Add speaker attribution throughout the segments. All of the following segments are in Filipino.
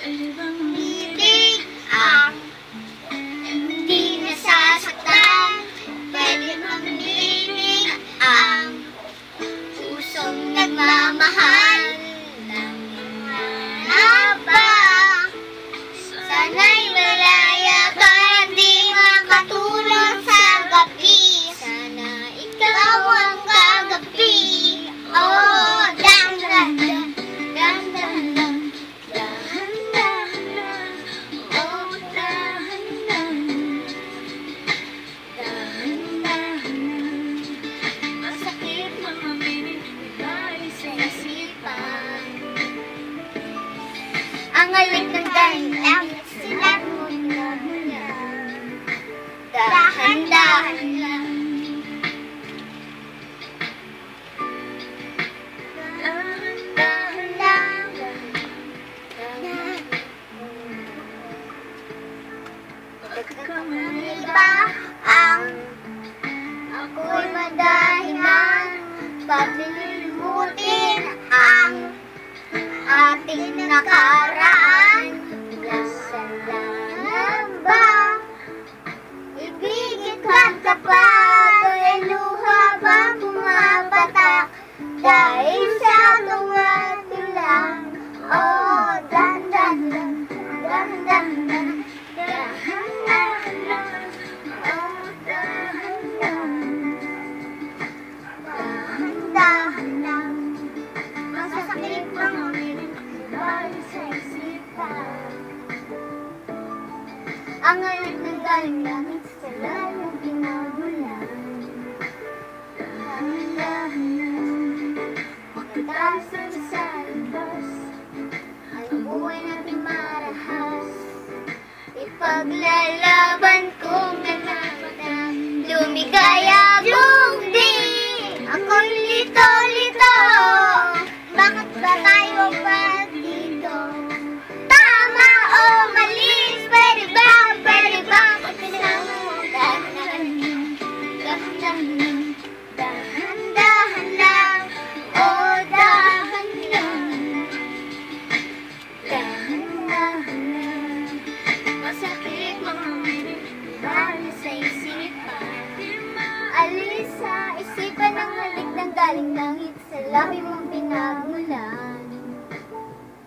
Speaker 1: Ibig ang hindi nasasaktan. Pwede bang ibig ang pusong nagmamahal ng haba. Sana'y malaya ka, di makatulog sa gabi. Sana ikaw ang kagabi. Oh, dahan-dahan, dahan-dahan, dahan-dahan, oh, dahan-dahan, dahan-dahan. Masakit mga binibigay sa isipan. Ang alay ng langit sila mula-mula. Dahan-dahan lang. Dahan-dahan lang. Pagkakamali ba ang ako'y madahilan? Paglilimutin ang ating nakaraan. Kasalanan ba? Ibigit lang kapag ay luha ba pumapatak dahil sa tumatulak. Oh, dahan-dahan, dahan-dahan, dahan-dahan, oh, dahan-dahan, dahan-dahan lang. Masasakit ang binibigay sa isipan. Ang alay ng galing langit sa layong pinagulan. Dahan-dahan lang. Pagkatapos na sa labas, ang buhay natin marahas. Ipaglalaban kung nanapatan, lumigaya kung di. Ako'y lito-lito, bakit ba tayo pa dito? Tama o mali, pwede ba pagpinama mo? Dahan-dahan lang, dahan-dahan lang, oh, dahan-dahan, dahan-dahan lang. Masakit mga binibigay sa isipan. Alis sa isipan ang halik ng galing langit sa labi mong pinagulan.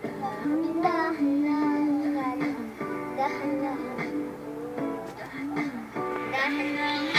Speaker 1: Dahan-dahan lang, dahan-dahan, dahan-dahan, dahan-dahan.